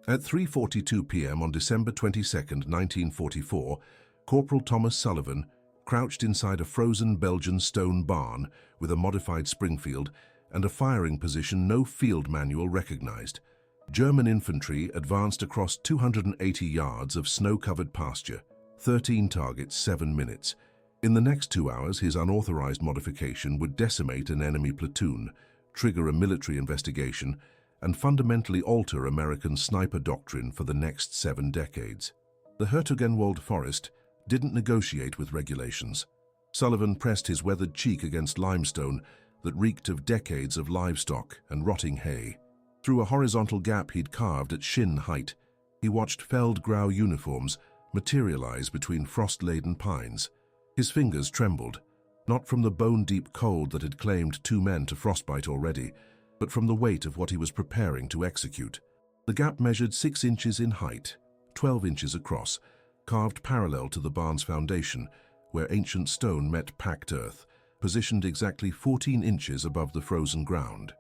At 3:42 p.m. on December 22, 1944, Corporal Thomas Sullivan, crouched inside a frozen Belgian stone barn with a modified Springfield and a firing position no field manual recognized. German infantry advanced across 280 yards of snow-covered pasture, 13 targets, 7 minutes. In the next 2 hours, his unauthorized modification would decimate an enemy platoon, trigger a military investigation, and fundamentally alter American sniper doctrine for the next 7 decades. The Hertogenwald forest didn't negotiate with regulations. Sullivan pressed his weathered cheek against limestone that reeked of decades of livestock and rotting hay. Through a horizontal gap he'd carved at shin height, he watched Feldgrau uniforms materialize between frost-laden pines. His fingers trembled, not from the bone-deep cold that had claimed 2 men to frostbite already, but from the weight of what he was preparing to execute. The gap measured 6 inches in height, 12 inches across, carved parallel to the barn's foundation, where ancient stone met packed earth, positioned exactly 14 inches above the frozen ground.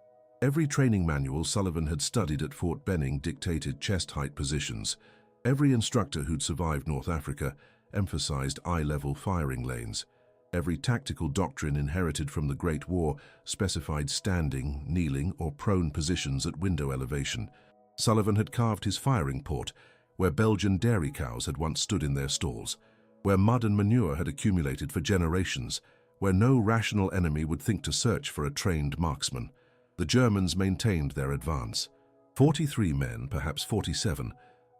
Every training manual Sullivan had studied at Fort Benning dictated chest-height positions. Every instructor who'd survived North Africa emphasized eye-level firing lanes. Every tactical doctrine inherited from the Great War specified standing, kneeling, or prone positions at window elevation. Sullivan had carved his firing port where Belgian dairy cows had once stood in their stalls, where mud and manure had accumulated for generations, where no rational enemy would think to search for a trained marksman. The Germans maintained their advance. 43 men, perhaps 47,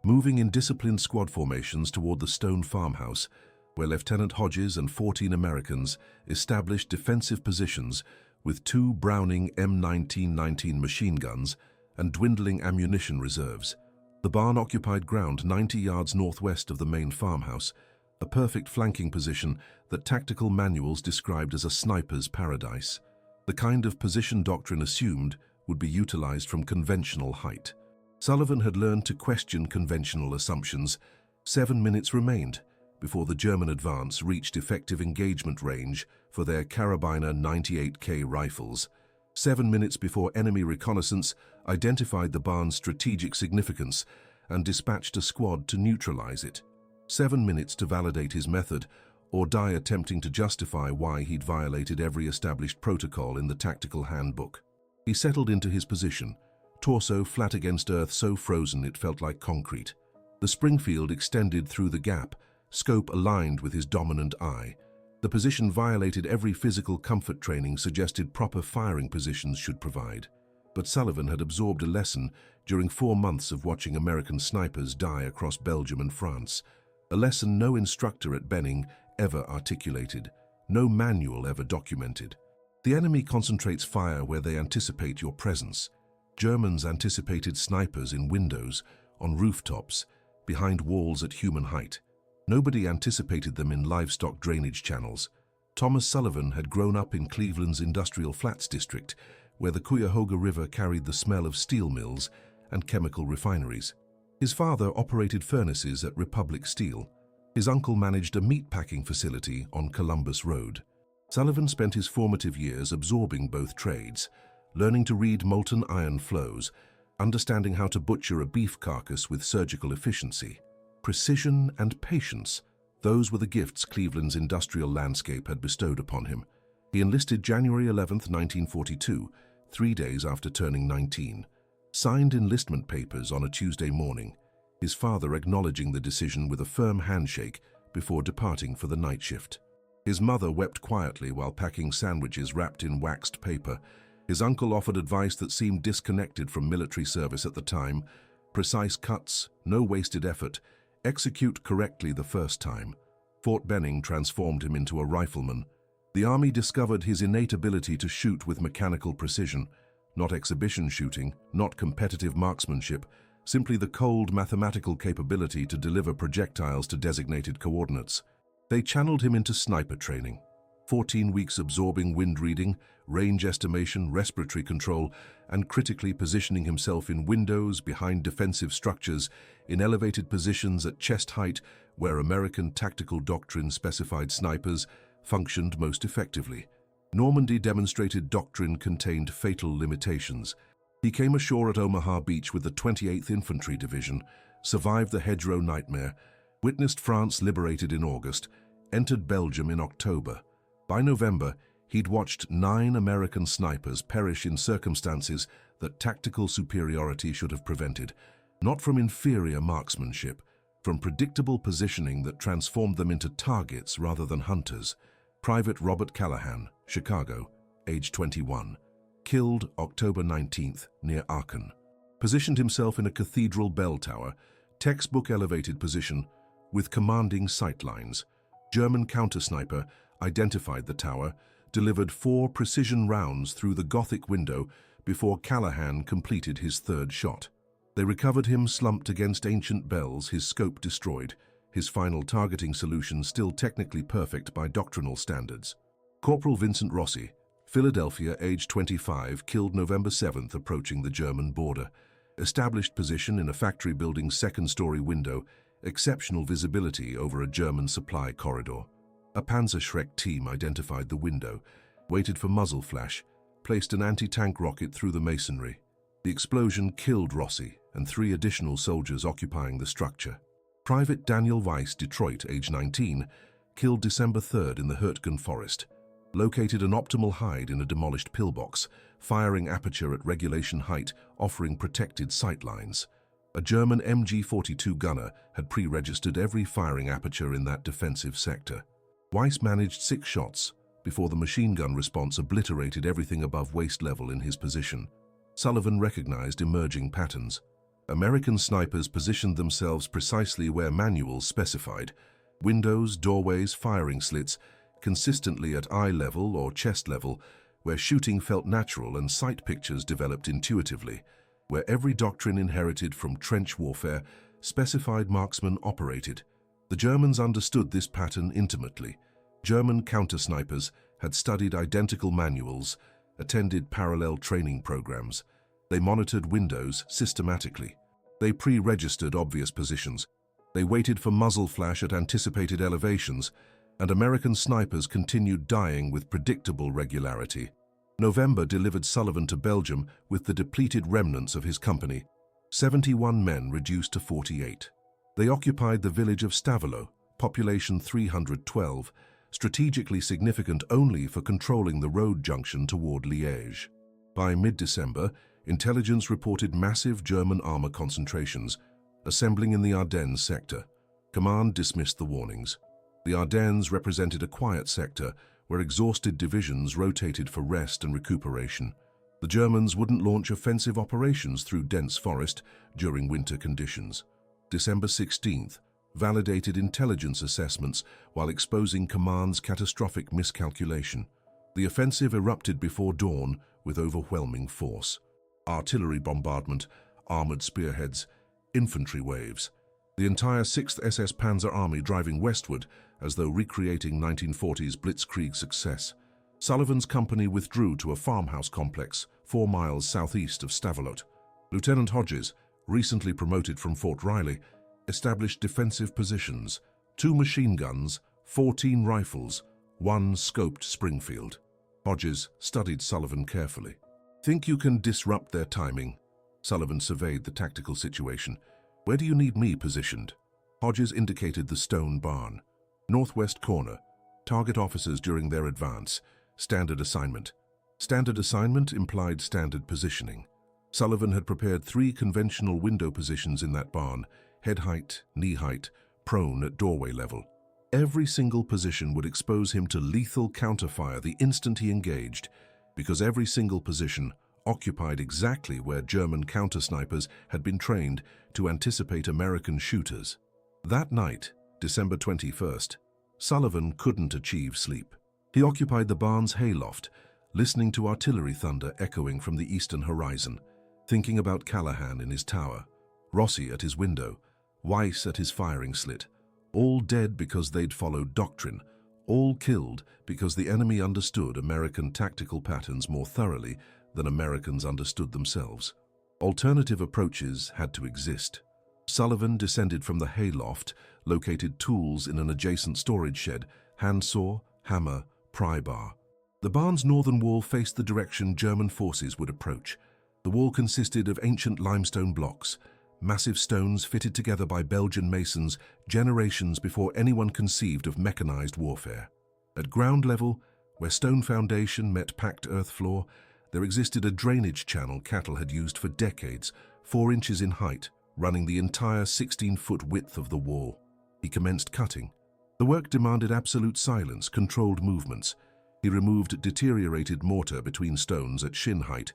moving in disciplined squad formations toward the stone farmhouse, where Lieutenant Hodges and 14 Americans established defensive positions with 2 Browning M1919 machine guns and dwindling ammunition reserves. The barn occupied ground 90 yards northwest of the main farmhouse, a perfect flanking position that tactical manuals described as a sniper's paradise. The kind of position doctrine assumed would be utilized from conventional height. Sullivan had learned to question conventional assumptions. 7 minutes remained before the German advance reached effective engagement range for their Karabiner 98K rifles. 7 minutes before enemy reconnaissance identified the barn's strategic significance and dispatched a squad to neutralize it. 7 minutes to validate his method or die attempting to justify why he'd violated every established protocol in the tactical handbook. He settled into his position, torso flat against earth so frozen it felt like concrete. The Springfield extended through the gap, scope aligned with his dominant eye. The position violated every physical comfort training suggested proper firing positions should provide. But Sullivan had absorbed a lesson during 4 months of watching American snipers die across Belgium and France, a lesson no instructor at Benning ever articulated, no manual ever documented. The enemy concentrates fire where they anticipate your presence. Germans anticipated snipers in windows, on rooftops, behind walls at human height. Nobody anticipated them in livestock drainage channels. Thomas Sullivan had grown up in Cleveland's Industrial Flats district, where the Cuyahoga River carried the smell of steel mills and chemical refineries. His father operated furnaces at Republic Steel. His uncle managed a meat-packing facility on Columbus Road. Sullivan spent his formative years absorbing both trades, learning to read molten iron flows, understanding how to butcher a beef carcass with surgical efficiency. Precision and patience, those were the gifts Cleveland's industrial landscape had bestowed upon him. He enlisted January 11, 1942, 3 days after turning 19. Signed enlistment papers on a Tuesday morning, his father acknowledging the decision with a firm handshake before departing for the night shift. His mother wept quietly while packing sandwiches wrapped in waxed paper. His uncle offered advice that seemed disconnected from military service at the time. Precise cuts, no wasted effort, execute correctly the first time. Fort Benning transformed him into a rifleman. The Army discovered his innate ability to shoot with mechanical precision, not exhibition shooting, not competitive marksmanship, simply the cold mathematical capability to deliver projectiles to designated coordinates. They channeled him into sniper training. 14 weeks absorbing wind reading, range estimation, respiratory control, and critically positioning himself in windows, behind defensive structures, in elevated positions at chest height where American tactical doctrine specified snipers functioned most effectively. Normandy demonstrated doctrine contained fatal limitations. He came ashore at Omaha Beach with the 28th Infantry Division, survived the hedgerow nightmare, witnessed France liberated in August, entered Belgium in October. By November, he'd watched 9 American snipers perish in circumstances that tactical superiority should have prevented, not from inferior marksmanship, from predictable positioning that transformed them into targets rather than hunters. Private Robert Callahan, Chicago, age 21, killed October 19th near Aachen. Positioned himself in a cathedral bell tower, textbook elevated position, with commanding sightlines. German counter-sniper identified the tower, delivered 4 precision rounds through the Gothic window before Callahan completed his 3rd shot. They recovered him slumped against ancient bells, his scope destroyed, his final targeting solution still technically perfect by doctrinal standards. Corporal Vincent Rossi, Philadelphia, age 25, killed November 7th approaching the German border. Established position in a factory building's 2nd-story window, exceptional visibility over a German supply corridor. A Panzerschreck team identified the window, waited for muzzle flash, placed an anti-tank rocket through the masonry. The explosion killed Rossi and 3 additional soldiers occupying the structure. Private Daniel Weiss, Detroit, age 19, killed December 3rd in the Hurtgen Forest. Located an optimal hide in a demolished pillbox, firing aperture at regulation height, offering protected sightlines. A German MG-42 gunner had pre-registered every firing aperture in that defensive sector. Weiss managed 6 shots before the machine gun response obliterated everything above waist level in his position. Sullivan recognized emerging patterns. American snipers positioned themselves precisely where manuals specified. Windows, doorways, firing slits, consistently at eye level or chest level, where shooting felt natural and sight pictures developed intuitively, where every doctrine inherited from trench warfare specified marksmen operated. The Germans understood this pattern intimately. German counter-snipers had studied identical manuals, attended parallel training programs. They monitored windows systematically. They pre-registered obvious positions. They waited for muzzle flash at anticipated elevations, and American snipers continued dying with predictable regularity. November delivered Sullivan to Belgium with the depleted remnants of his company, 71 men reduced to 48. They occupied the village of Stavelot, population 312, strategically significant only for controlling the road junction toward Liège. By mid-December, intelligence reported massive German armor concentrations, assembling in the Ardennes sector. Command dismissed the warnings. The Ardennes represented a quiet sector where exhausted divisions rotated for rest and recuperation. The Germans wouldn't launch offensive operations through dense forest during winter conditions. December 16th validated intelligence assessments while exposing command's catastrophic miscalculation. The offensive erupted before dawn with overwhelming force. Artillery bombardment, armored spearheads, infantry waves. The entire 6th SS Panzer Army driving westward as though recreating 1940s blitzkrieg success. Sullivan's company withdrew to a farmhouse complex 4 miles southeast of Stavelot. Lieutenant Hodges, recently promoted from Fort Riley, established defensive positions, 2 machine guns, 14 rifles, 1 scoped Springfield. Hodges studied Sullivan carefully. "Think you can disrupt their timing?" Sullivan surveyed the tactical situation. "Where do you need me positioned?" Hodges indicated the stone barn. "Northwest corner. Target officers during their advance. Standard assignment." Standard assignment implied standard positioning. Sullivan had prepared 3 conventional window positions in that barn, head height, knee height, prone at doorway level. Every single position would expose him to lethal counterfire the instant he engaged, because every single position occupied exactly where German counter-snipers had been trained to anticipate American shooters. That night, December 21st, Sullivan couldn't achieve sleep. He occupied the barn's hayloft, listening to artillery thunder echoing from the eastern horizon, thinking about Callahan in his tower, Rossi at his window, Weiss at his firing slit, all dead because they'd followed doctrine, all killed because the enemy understood American tactical patterns more thoroughly than Americans understood themselves. Alternative approaches had to exist. Sullivan descended from the hayloft, located tools in an adjacent storage shed, handsaw, hammer, pry bar. The barn's northern wall faced the direction German forces would approach. The wall consisted of ancient limestone blocks, massive stones fitted together by Belgian masons generations before anyone conceived of mechanized warfare. At ground level, where stone foundation met packed earth floor, there existed a drainage channel cattle had used for decades, 4 inches in height, running the entire 16-foot width of the wall. He commenced cutting. The work demanded absolute silence, controlled movements. He removed deteriorated mortar between stones at shin height,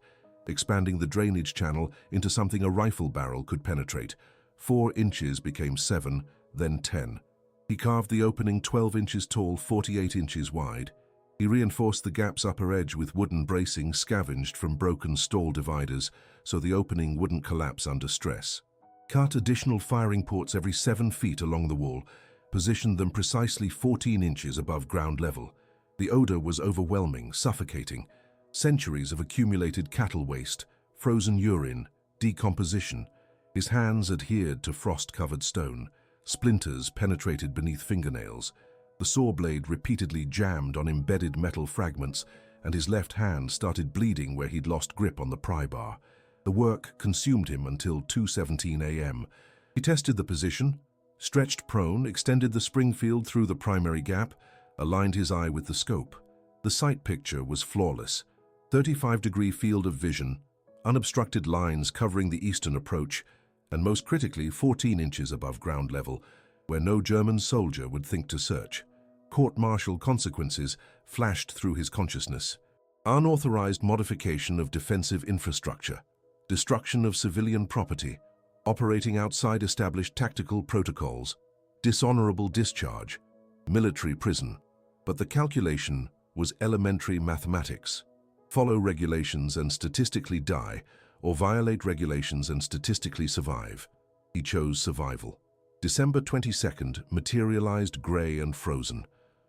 expanding the drainage channel into something a rifle barrel could penetrate. 4 inches became 7, then 10. He carved the opening 12 inches tall, 48 inches wide. He reinforced the gap's upper edge with wooden bracing scavenged from broken stall dividers so the opening wouldn't collapse under stress. Cut additional firing ports every 7 feet along the wall, positioned them precisely 14 inches above ground level. The odor was overwhelming, suffocating. Centuries of accumulated cattle waste, frozen urine, decomposition. His hands adhered to frost-covered stone. Splinters penetrated beneath fingernails. The saw blade repeatedly jammed on embedded metal fragments, and his left hand started bleeding where he'd lost grip on the pry bar. The work consumed him until 2:17 a.m. He tested the position, stretched prone, extended the Springfield through the primary gap, aligned his eye with the scope. The sight picture was flawless. 35-degree field of vision, unobstructed lines covering the eastern approach, and most critically 14 inches above ground level, where no German soldier would think to search. Court-martial consequences flashed through his consciousness. Unauthorized modification of defensive infrastructure, destruction of civilian property, operating outside established tactical protocols, dishonorable discharge, military prison. But the calculation was elementary mathematics. Follow regulations and statistically die, or violate regulations and statistically survive. He chose survival. December 22nd materialized gray and frozen.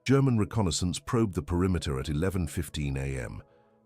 German reconnaissance probed the perimeter at 11:15 a.m.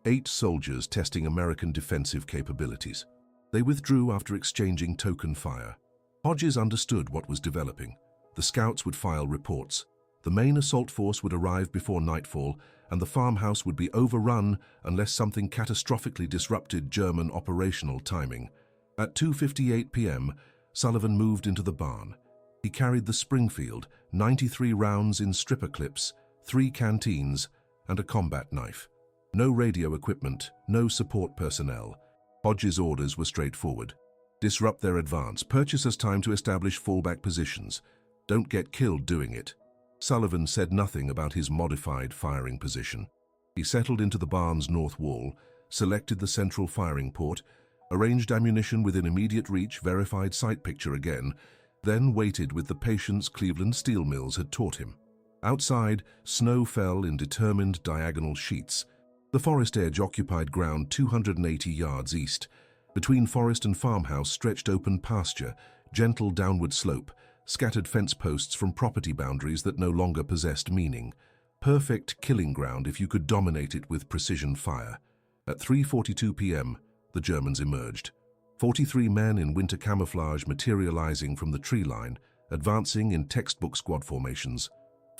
8 soldiers testing American defensive capabilities. They withdrew after exchanging token fire. Hodges understood what was developing. The scouts would file reports. The main assault force would arrive before nightfall, and the farmhouse would be overrun unless something catastrophically disrupted German operational timing. At 2:58 p.m., Sullivan moved into the barn. He carried the Springfield, 93 rounds in stripper clips, 3 canteens, and a combat knife. No radio equipment, no support personnel. Hodges' orders were straightforward. Disrupt their advance, purchase us time to establish fallback positions. Don't get killed doing it. Sullivan said nothing about his modified firing position. He settled into the barn's north wall, selected the central firing port, arranged ammunition within immediate reach, verified sight picture again, then waited with the patience Cleveland steel mills had taught him. Outside, snow fell in determined diagonal sheets. The forest edge occupied ground 280 yards east. Between forest and farmhouse stretched open pasture, gentle downward slope, scattered fence posts from property boundaries that no longer possessed meaning. Perfect killing ground if you could dominate it with precision fire. At 3:42 p.m., the Germans emerged. 43 men in winter camouflage materializing from the tree line, advancing in textbook squad formations.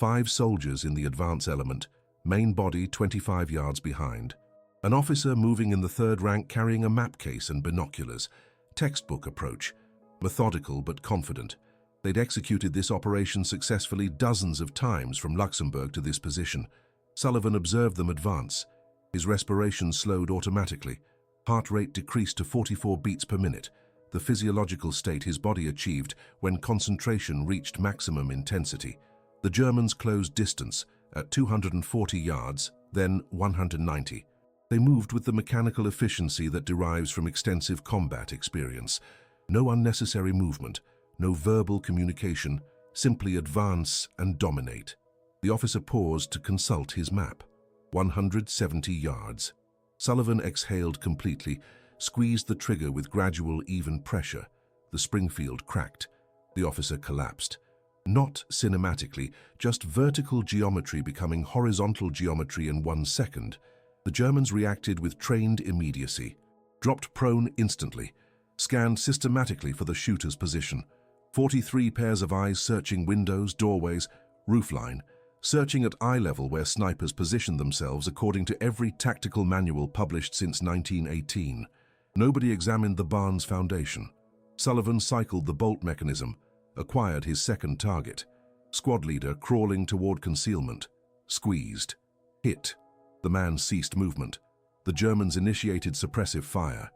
5 soldiers in the advance element, main body 25 yards behind. An officer moving in the third rank carrying a map case and binoculars. Textbook approach, methodical but confident. They'd executed this operation successfully dozens of times from Luxembourg to this position. Sullivan observed them advance. His respiration slowed automatically. Heart rate decreased to 44 beats per minute, the physiological state his body achieved when concentration reached maximum intensity. The Germans closed distance at 240 yards, then 190. They moved with the mechanical efficiency that derives from extensive combat experience. No unnecessary movement, no verbal communication, simply advance and dominate. The officer paused to consult his map. 170 yards. Sullivan exhaled completely, squeezed the trigger with gradual, even pressure. The Springfield cracked. The officer collapsed. Not cinematically, just vertical geometry becoming horizontal geometry in 1 second. The Germans reacted with trained immediacy. Dropped prone instantly. Scanned systematically for the shooter's position. 43 pairs of eyes searching windows, doorways, roofline, searching at eye level where snipers positioned themselves according to every tactical manual published since 1918. Nobody examined the barn's foundation. Sullivan cycled the bolt mechanism, acquired his second target. Squad leader crawling toward concealment. Squeezed. Hit. The man ceased movement. The Germans initiated suppressive fire.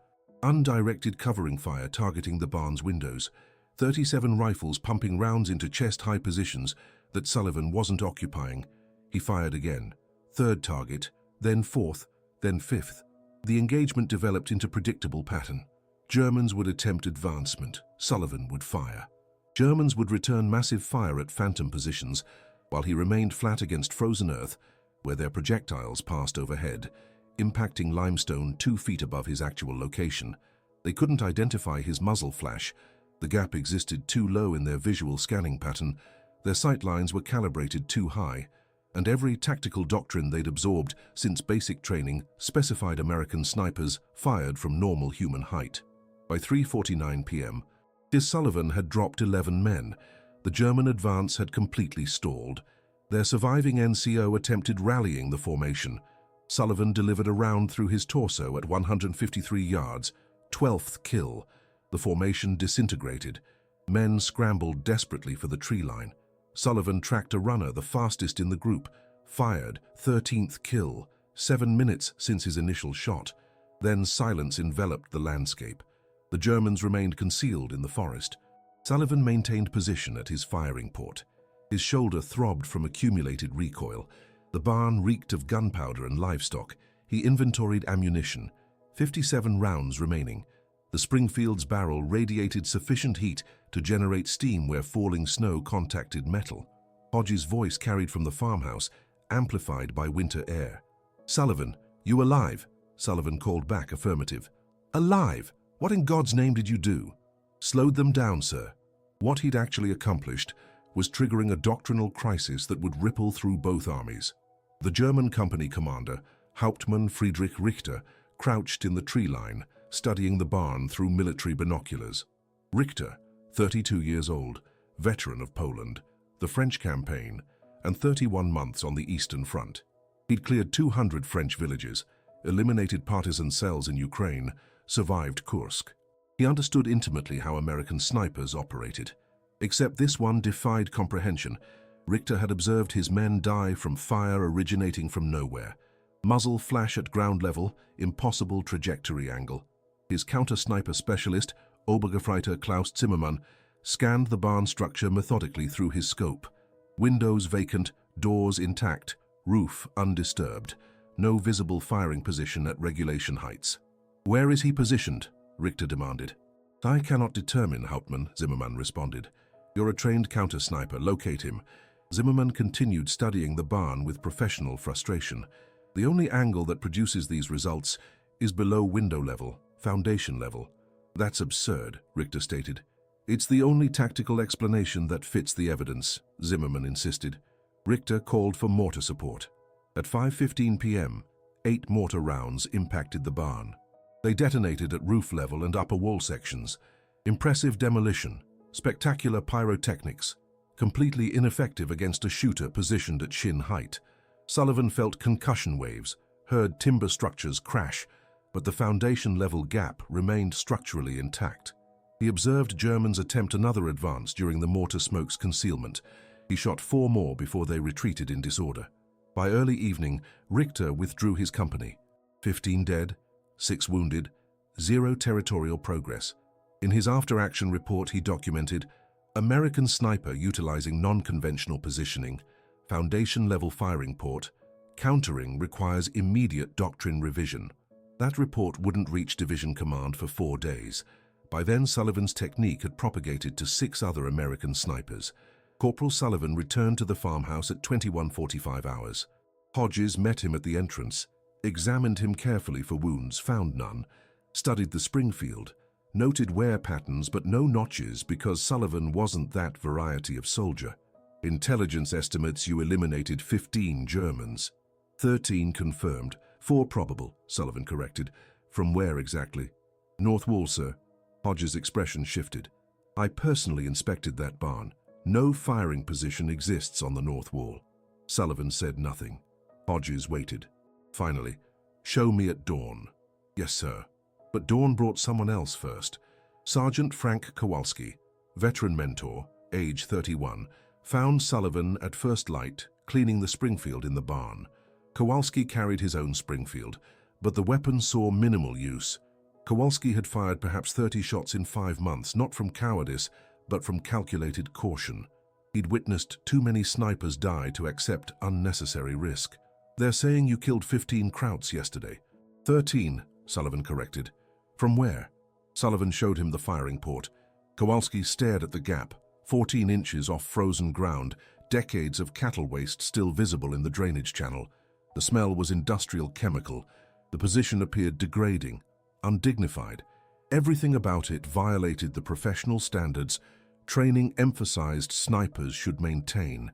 Undirected covering fire targeting the barn's windows. 37 rifles pumping rounds into chest-high positions that Sullivan wasn't occupying. He fired again. Third target, then fourth, then fifth. The engagement developed into predictable pattern. Germans would attempt advancement. Sullivan would fire. Germans would return massive fire at phantom positions, while he remained flat against frozen earth, where their projectiles passed overhead, impacting limestone 2 feet above his actual location. They couldn't identify his muzzle flash. The gap existed too low in their visual scanning pattern. Their sight lines were calibrated too high, and every tactical doctrine they'd absorbed since basic training specified American snipers fired from normal human height. By 3:49 p.m., Sullivan had dropped 11 men. The German advance had completely stalled. Their surviving NCO attempted rallying the formation. Sullivan delivered a round through his torso at 153 yards, 12th kill. The formation disintegrated. Men scrambled desperately for the tree line. Sullivan tracked a runner, the fastest in the group, fired, 13th kill, 7 minutes since his initial shot. Then silence enveloped the landscape. The Germans remained concealed in the forest. Sullivan maintained position at his firing port. His shoulder throbbed from accumulated recoil. The barn reeked of gunpowder and livestock. He inventoried ammunition. 57 rounds remaining. The Springfield's barrel radiated sufficient heat to generate steam where falling snow contacted metal. Hodges' voice carried from the farmhouse, amplified by winter air. "Sullivan, you alive?" Sullivan called back affirmative. "Alive? What in God's name did you do?" "Slowed them down, sir." What he'd actually accomplished was triggering a doctrinal crisis that would ripple through both armies. The German company commander, Hauptmann Friedrich Richter, crouched in the tree line, studying the barn through military binoculars. Richter, 32 years old, veteran of Poland, the French campaign, and 31 months on the Eastern Front. He'd cleared 200 French villages, eliminated partisan cells in Ukraine, survived Kursk. He understood intimately how American snipers operated. Except this one defied comprehension. Richter had observed his men die from fire originating from nowhere. Muzzle flash at ground level, impossible trajectory angle. His counter-sniper specialist, Obergefreiter Klaus Zimmermann, scanned the barn structure methodically through his scope. Windows vacant, doors intact, roof undisturbed. No visible firing position at regulation heights. "Where is he positioned?" Richter demanded. "I cannot determine, Hauptmann," Zimmermann responded. "You're a trained counter-sniper. Locate him." Zimmermann continued studying the barn with professional frustration. The only angle that produces these results is below window level, foundation level. "That's absurd," Richter stated. "It's the only tactical explanation that fits the evidence," Zimmermann insisted. Richter called for mortar support. At 5:15 p.m., 8 mortar rounds impacted the barn. They detonated at roof level and upper wall sections. Impressive demolition, spectacular pyrotechnics, completely ineffective against a shooter positioned at shin height. Sullivan felt concussion waves, heard timber structures crash, but the foundation-level gap remained structurally intact. He observed Germans attempt another advance during the mortar smoke's concealment. He shot 4 more before they retreated in disorder. By early evening, Richter withdrew his company. 15 dead, 6 wounded, 0 territorial progress. In his after-action report, he documented, "American sniper utilizing non-conventional positioning, foundation-level firing port, countering requires immediate doctrine revision." That report wouldn't reach division command for 4 days. By then, Sullivan's technique had propagated to 6 other American snipers. Corporal Sullivan returned to the farmhouse at 21:45 hours. Hodges met him at the entrance, examined him carefully for wounds, found none, studied the Springfield, noted wear patterns but no notches because Sullivan wasn't that variety of soldier. "Intelligence estimates you eliminated 15 Germans. 13 confirmed, 4 probable," Sullivan corrected. "From where exactly?" "North Wall, sir." Hodges' expression shifted. "I personally inspected that barn. No firing position exists on the North Wall." Sullivan said nothing. Hodges waited. Finally, "Show me at dawn." "Yes, sir." But dawn brought someone else first. Sergeant Frank Kowalski, veteran mentor, age 31, found Sullivan at first light cleaning the Springfield in the barn. Kowalski carried his own Springfield, but the weapon saw minimal use. Kowalski had fired perhaps 30 shots in 5 months, not from cowardice, but from calculated caution. He'd witnessed too many snipers die to accept unnecessary risk. "They're saying you killed 15 Krauts yesterday." 13, Sullivan corrected. "From where?" Sullivan showed him the firing port. Kowalski stared at the gap, 14 inches off frozen ground, decades of cattle waste still visible in the drainage channel. The smell was industrial chemical. The position appeared degrading, undignified. Everything about it violated the professional standards training emphasized snipers should maintain.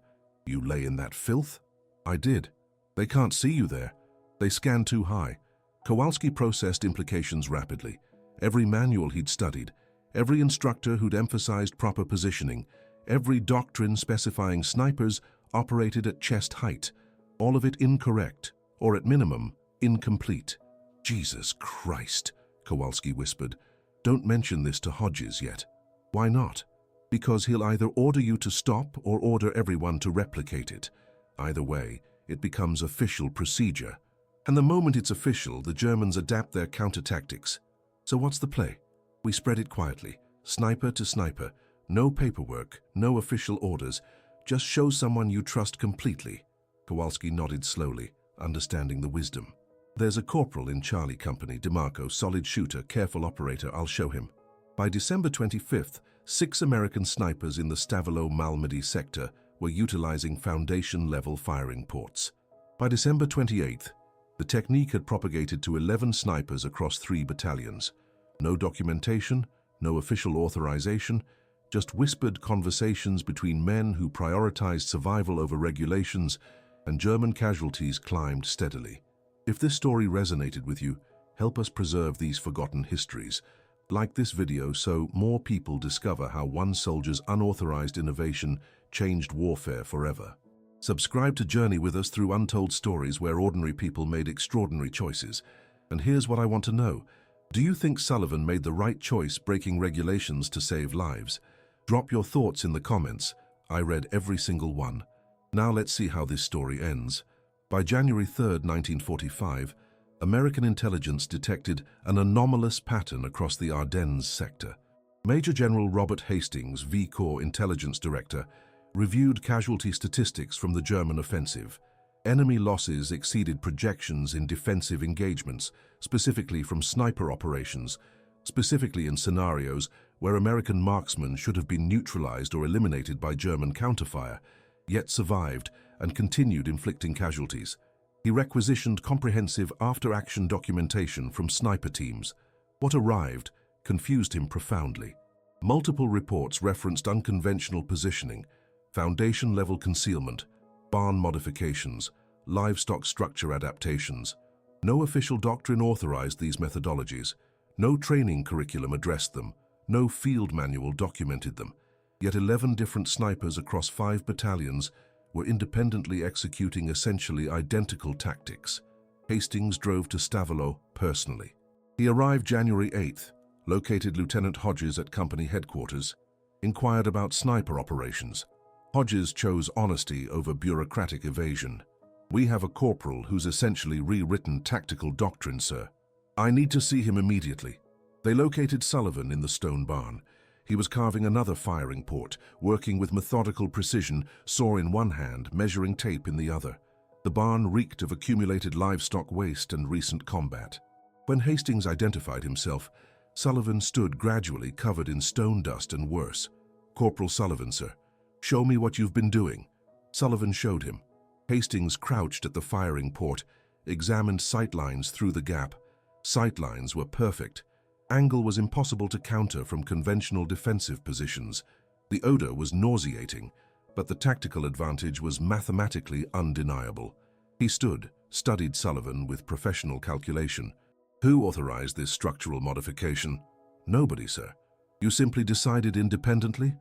"You lay in that filth?" "I did. They can't see you there. They scan too high." Kowalski processed implications rapidly. Every manual he'd studied, every instructor who'd emphasized proper positioning, every doctrine specifying snipers operated at chest height, all of it incorrect, or at minimum, incomplete. "Jesus Christ," Kowalski whispered. "Don't mention this to Hodges yet." "Why not?" "Because he'll either order you to stop or order everyone to replicate it. Either way, it becomes official procedure. And the moment it's official, the Germans adapt their counter-tactics. So what's the play? We spread it quietly, sniper to sniper. No paperwork, no official orders. Just show someone you trust completely." Kowalski nodded slowly, understanding the wisdom. "There's a corporal in Charlie Company, DeMarco, solid shooter, careful operator, I'll show him." By December 25th, 6 American snipers in the Stavelo-Malmedy sector were utilizing foundation-level firing ports. By December 28th, the technique had propagated to 11 snipers across 3 battalions. No documentation, no official authorization, just whispered conversations between men who prioritized survival over regulations, and German casualties climbed steadily. If this story resonated with you, help us preserve these forgotten histories. Like this video so more people discover how one soldier's unauthorized innovation changed warfare forever. Subscribe to journey with us through untold stories where ordinary people made extraordinary choices. And here's what I want to know. Do you think Sullivan made the right choice breaking regulations to save lives? Drop your thoughts in the comments. I read every single one. Now let's see how this story ends. By January 3, 1945, American intelligence detected an anomalous pattern across the Ardennes sector. Major General Robert Hastings, V Corps Intelligence Director, reviewed casualty statistics from the German offensive. Enemy losses exceeded projections in defensive engagements, specifically from sniper operations, specifically in scenarios where American marksmen should have been neutralized or eliminated by German counterfire, yet survived and continued inflicting casualties. He requisitioned comprehensive after-action documentation from sniper teams. What arrived confused him profoundly. Multiple reports referenced unconventional positioning, foundation-level concealment, barn modifications, livestock structure adaptations. No official doctrine authorized these methodologies. No training curriculum addressed them. No field manual documented them. Yet 11 different snipers across 5 battalions were independently executing essentially identical tactics. Hastings drove to Stavelo personally. He arrived January 8th, located Lieutenant Hodges at company headquarters, inquired about sniper operations. Hodges chose honesty over bureaucratic evasion. "We have a corporal who's essentially rewritten tactical doctrine, sir. I need to see him immediately." They located Sullivan in the stone barn. He was carving another firing port, working with methodical precision, saw in one hand, measuring tape in the other. The barn reeked of accumulated livestock waste and recent combat. When Hastings identified himself, Sullivan stood gradually covered in stone dust and worse. "Corporal Sullivan, sir. Show me what you've been doing." Sullivan showed him. Hastings crouched at the firing port, examined sightlines through the gap. Sightlines were perfect. Angle was impossible to counter from conventional defensive positions. The odor was nauseating, but the tactical advantage was mathematically undeniable. He stood, studied Sullivan with professional calculation. "Who authorized this structural modification?" "Nobody, sir. You simply decided independently?"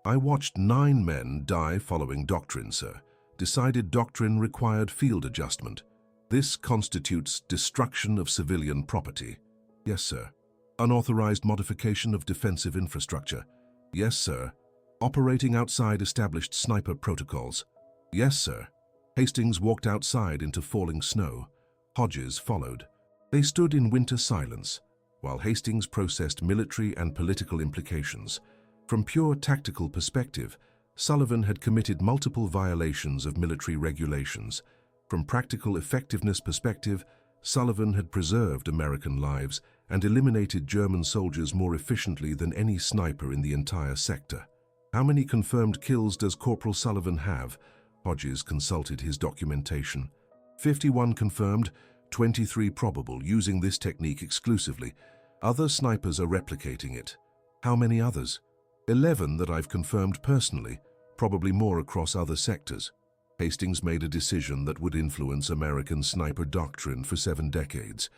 "I watched 9 men die following doctrine, sir. Decided doctrine required field adjustment. This constitutes destruction of civilian property." "Yes, sir." Unauthorized modification of defensive infrastructure. Yes, sir. Operating outside established sniper protocols. Yes, sir. Hastings walked outside into falling snow. Hodges followed. They stood in winter silence, while Hastings processed military and political implications. From pure tactical perspective, Sullivan had committed multiple violations of military regulations. From practical effectiveness perspective, Sullivan had preserved American lives and eliminated German soldiers more efficiently than any sniper in the entire sector. How many confirmed kills does Corporal Sullivan have? Hodges consulted his documentation. 51 confirmed, 23 probable, using this technique exclusively. Other snipers are replicating it. How many others? 11 that I've confirmed personally, probably more across other sectors. Hastings made a decision that would influence American sniper doctrine for 7 decades.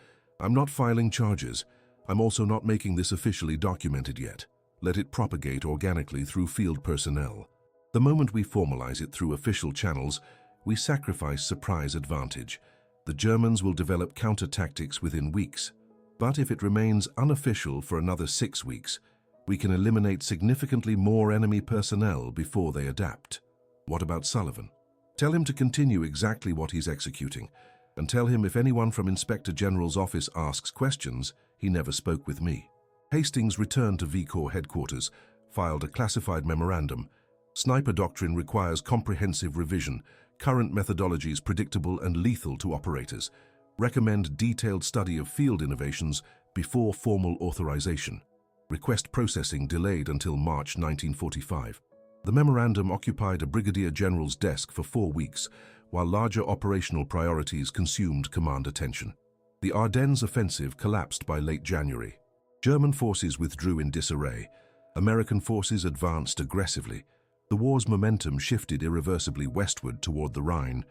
I'm not filing charges. I'm also not making this officially documented yet. Let it propagate organically through field personnel. The moment we formalize it through official channels, we sacrifice surprise advantage. The Germans will develop counter-tactics within weeks. But if it remains unofficial for another 6 weeks, we can eliminate significantly more enemy personnel before they adapt. What about Sullivan? Tell him to continue exactly what he's executing, and tell him if anyone from Inspector General's office asks questions, he never spoke with me. Hastings returned to V Corps headquarters, filed a classified memorandum. Sniper doctrine requires comprehensive revision, current methodologies predictable and lethal to operators. Recommend detailed study of field innovations before formal authorization. Request processing delayed until March 1945. The memorandum occupied a brigadier general's desk for 4 weeks, while larger operational priorities consumed command attention. The Ardennes offensive collapsed by late January. German forces withdrew in disarray. American forces advanced aggressively. The war's momentum shifted irreversibly westward toward the Rhine.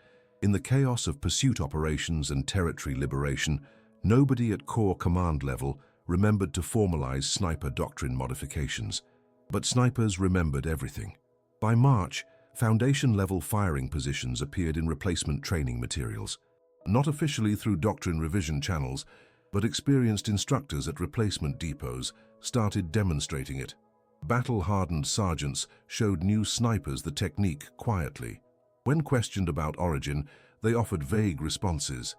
In the chaos of pursuit operations and territory liberation, nobody at Corps command level remembered to formalize sniper doctrine modifications. But snipers remembered everything. By March, foundation-level firing positions appeared in replacement training materials. Not officially through doctrine revision channels, but experienced instructors at replacement depots started demonstrating it. Battle-hardened sergeants showed new snipers the technique quietly. When questioned about origin, they offered vague responses.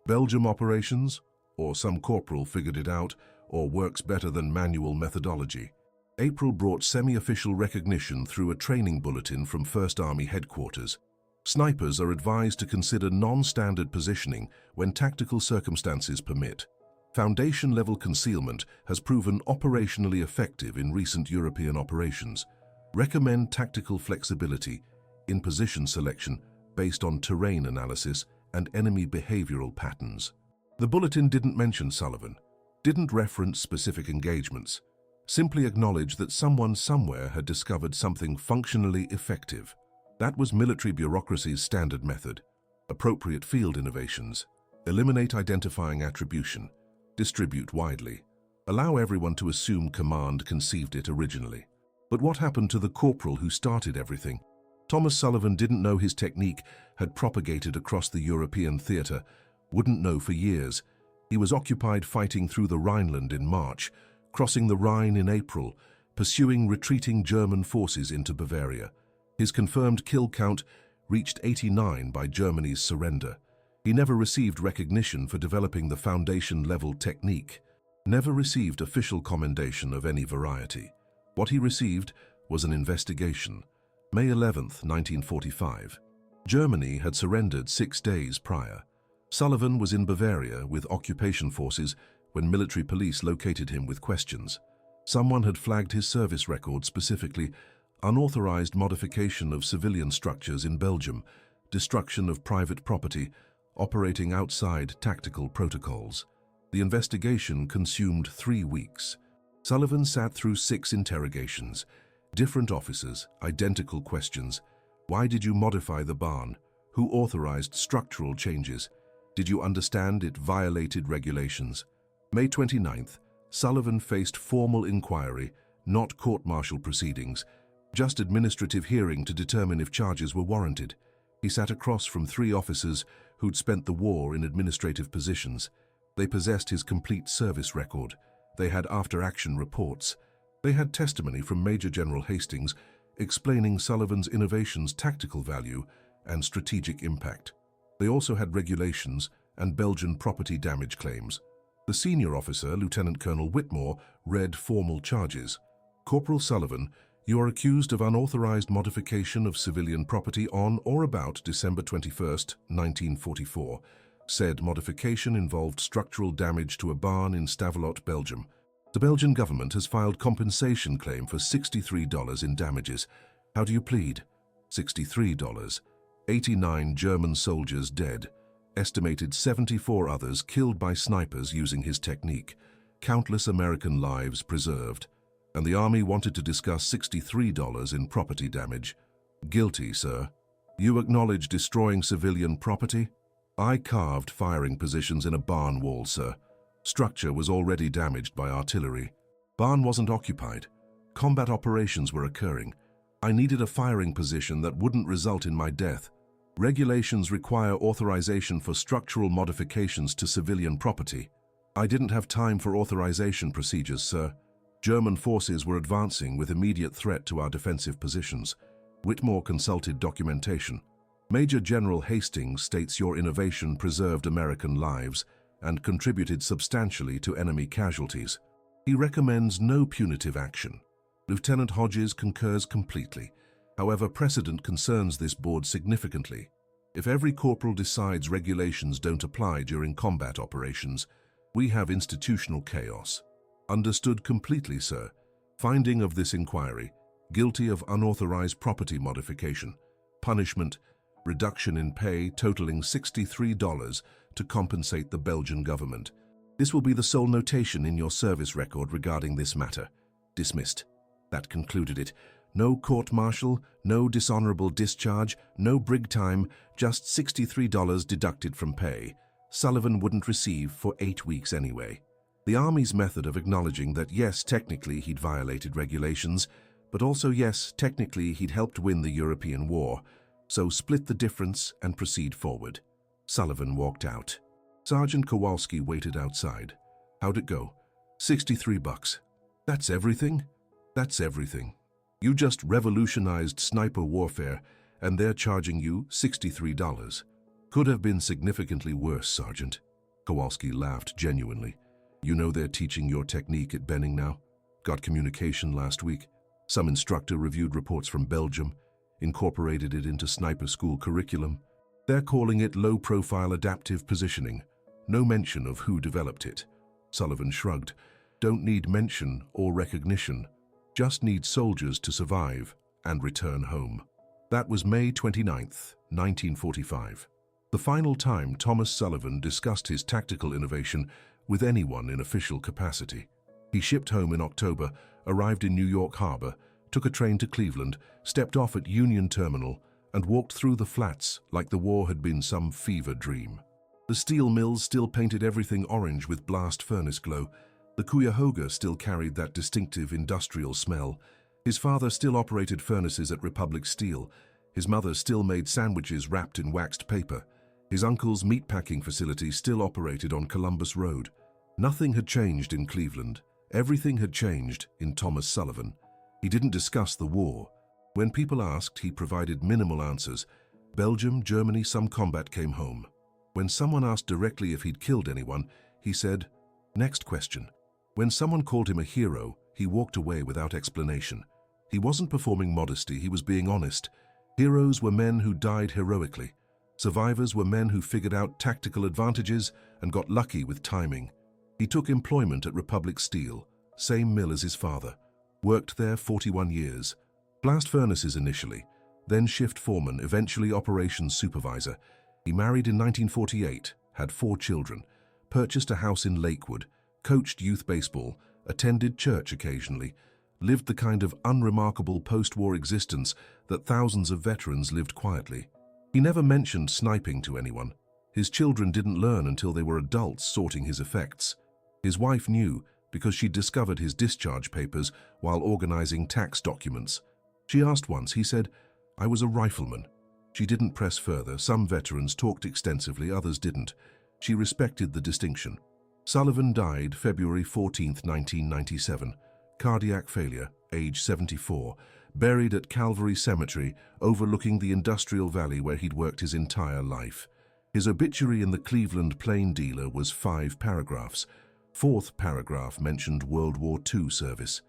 Belgium operations? Or some corporal figured it out, or works better than manual methodology. April brought semi-official recognition through a training bulletin from 1st Army headquarters. Snipers are advised to consider non-standard positioning when tactical circumstances permit. Foundation-level concealment has proven operationally effective in recent European operations. Recommend tactical flexibility in position selection based on terrain analysis and enemy behavioral patterns. The bulletin didn't mention Sullivan, didn't reference specific engagements, simply acknowledged that someone somewhere had discovered something functionally effective. That was military bureaucracy's standard method. Appropriate field innovations. Eliminate identifying attribution. Distribute widely. Allow everyone to assume command conceived it originally. But what happened to the corporal who started everything? Thomas Sullivan didn't know his technique had propagated across the European theater, wouldn't know for years. He was occupied fighting through the Rhineland in March, crossing the Rhine in April, pursuing retreating German forces into Bavaria. His confirmed kill count reached 89 by Germany's surrender. He never received recognition for developing the foundation-level technique, never received official commendation of any variety. What he received was an investigation. May 11, 1945. Germany had surrendered 6 days prior. Sullivan was in Bavaria with occupation forces when military police located him with questions. Someone had flagged his service record, specifically unauthorized modification of civilian structures in Belgium, destruction of private property, operating outside tactical protocols. The investigation consumed 3 weeks. Sullivan sat through 6 interrogations. Different officers, identical questions. Why did you modify the barn? Who authorized structural changes? Did you understand it violated regulations? May 29th, Sullivan faced formal inquiry, not court-martial proceedings, just administrative hearing to determine if charges were warranted. He sat across from 3 officers who'd spent the war in administrative positions. They possessed his complete service record. They had after-action reports. They had testimony from Major General Hastings explaining Sullivan's innovation's tactical value and strategic impact. They also had regulations and Belgian property damage claims. The senior officer, Lieutenant Colonel Whitmore, read formal charges. Corporal Sullivan, you are accused of unauthorized modification of civilian property on or about December 21st, 1944. Said modification involved structural damage to a barn in Stavelot, Belgium. The Belgian government has filed compensation claim for $63 in damages. How do you plead? $63. 89 German soldiers dead. Estimated 74 others killed by snipers using his technique. Countless American lives preserved. And the army wanted to discuss $63 in property damage. Guilty, sir. You acknowledge destroying civilian property? I carved firing positions in a barn wall, sir. Structure was already damaged by artillery. Barn wasn't occupied. Combat operations were occurring. I needed a firing position that wouldn't result in my death. Regulations require authorization for structural modifications to civilian property. I didn't have time for authorization procedures, sir. German forces were advancing with immediate threat to our defensive positions. Whitmore consulted documentation. Major General Hastings states your innovation preserved American lives and contributed substantially to enemy casualties. He recommends no punitive action. Lieutenant Hodges concurs completely. However, precedent concerns this board significantly. If every corporal decides regulations don't apply during combat operations, we have institutional chaos. Understood completely, sir. Finding of this inquiry, guilty of unauthorized property modification. Punishment, reduction in pay totaling $63 to compensate the Belgian government. This will be the sole notation in your service record regarding this matter. Dismissed. That concluded it. No court-martial, no dishonorable discharge, no brig time, just $63 deducted from pay. Sullivan wouldn't receive for 8 weeks anyway. The Army's method of acknowledging that yes, technically he'd violated regulations, but also yes, technically he'd helped win the European war, so split the difference and proceed forward. Sullivan walked out. Sergeant Kowalski waited outside. How'd it go? $63. That's everything? That's everything. You just revolutionized sniper warfare, and they're charging you $63. Could have been significantly worse, Sergeant. Kowalski laughed genuinely. You know they're teaching your technique at Benning now? Got communication last week. Some instructor reviewed reports from Belgium, incorporated it into sniper school curriculum. They're calling it low-profile adaptive positioning. No mention of who developed it. Sullivan shrugged. Don't need mention or recognition. Just need soldiers to survive and return home. That was May 29th, 1945. The final time Thomas Sullivan discussed his tactical innovation with anyone in official capacity. He shipped home in October, arrived in New York Harbor, took a train to Cleveland, stepped off at Union Terminal, and walked through the flats like the war had been some fever dream. The steel mills still painted everything orange with blast furnace glow. The Cuyahoga still carried that distinctive industrial smell. His father still operated furnaces at Republic Steel. His mother still made sandwiches wrapped in waxed paper. His uncle's meatpacking facility still operated on Columbus Road. Nothing had changed in Cleveland. Everything had changed in Thomas Sullivan. He didn't discuss the war. When people asked, he provided minimal answers. Belgium, Germany, some combat came home. When someone asked directly if he'd killed anyone, he said, "Next question." When someone called him a hero, he walked away without explanation. He wasn't performing modesty, he was being honest. Heroes were men who died heroically. Survivors were men who figured out tactical advantages and got lucky with timing. He took employment at Republic Steel, same mill as his father. Worked there 41 years. Blast furnaces initially, then shift foreman, eventually operations supervisor. He married in 1948, had 4 children, purchased a house in Lakewood, coached youth baseball, attended church occasionally, lived the kind of unremarkable post-war existence that thousands of veterans lived quietly. He never mentioned sniping to anyone. His children didn't learn until they were adults sorting his effects. His wife knew because she discovered his discharge papers while organizing tax documents. She asked once, he said, "I was a rifleman." She didn't press further. Some veterans talked extensively, others didn't. She respected the distinction. Sullivan died February 14, 1997, cardiac failure, age 74, buried at Calvary Cemetery, overlooking the industrial valley where he'd worked his entire life. His obituary in the Cleveland Plain Dealer was 5 paragraphs. Fourth paragraph mentioned World War II service.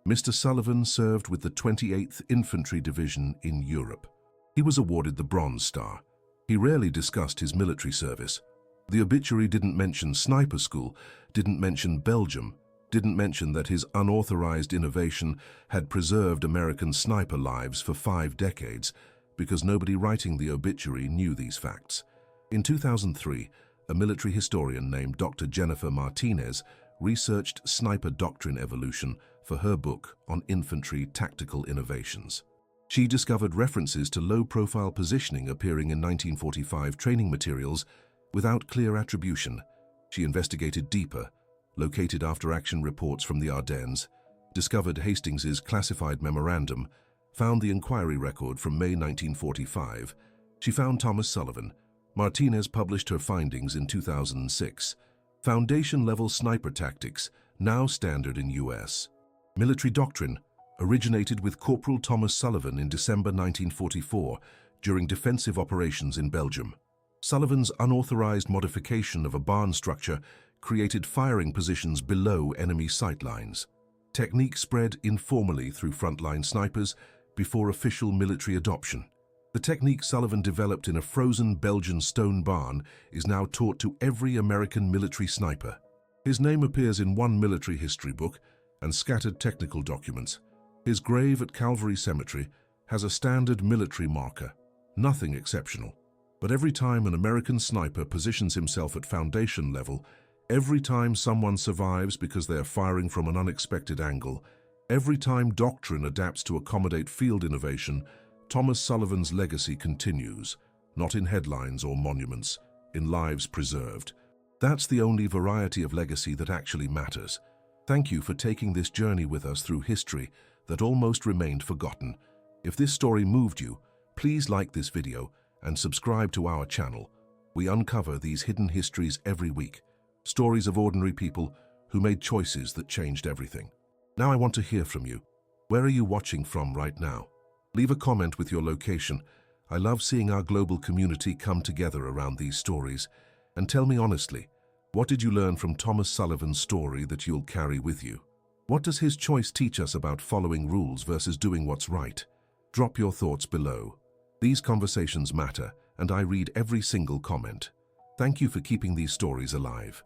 Mr. Sullivan served with the 28th Infantry Division in Europe. He was awarded the Bronze Star. He rarely discussed his military service. The obituary didn't mention sniper school, didn't mention Belgium, didn't mention that his unauthorized innovation had preserved American sniper lives for 5 decades, because nobody writing the obituary knew these facts. In 2003, a military historian named Dr. Jennifer Martinez researched sniper doctrine evolution for her book on infantry tactical innovations. She discovered references to low-profile positioning appearing in 1945 training materials without clear attribution. She investigated deeper, located after-action reports from the Ardennes, discovered Hastings's classified memorandum, found the inquiry record from May 1945. She found Thomas Sullivan. Martinez published her findings in 2006. Foundation-level sniper tactics, now standard in U.S. military doctrine, originated with Corporal Thomas Sullivan in December 1944 during defensive operations in Belgium. Sullivan's unauthorized modification of a barn structure created firing positions below enemy sight lines. Technique spread informally through frontline snipers before official military adoption. The technique Sullivan developed in a frozen Belgian stone barn is now taught to every American military sniper. His name appears in one military history book and scattered technical documents. His grave at Calvary Cemetery has a standard military marker, nothing exceptional. But every time an American sniper positions himself at foundation level, every time someone survives because they are firing from an unexpected angle, every time doctrine adapts to accommodate field innovation, Thomas Sullivan's legacy continues, not in headlines or monuments, in lives preserved. That's the only variety of legacy that actually matters. Thank you for taking this journey with us through history that almost remained forgotten. If this story moved you, please like this video and subscribe to our channel. We uncover these hidden histories every week, stories of ordinary people who made choices that changed everything. Now I want to hear from you. Where are you watching from right now? Leave a comment with your location. I love seeing our global community come together around these stories. And tell me honestly, what did you learn from Thomas Sullivan's story that you'll carry with you? What does his choice teach us about following rules versus doing what's right? Drop your thoughts below. These conversations matter, and I read every single comment. Thank you for keeping these stories alive.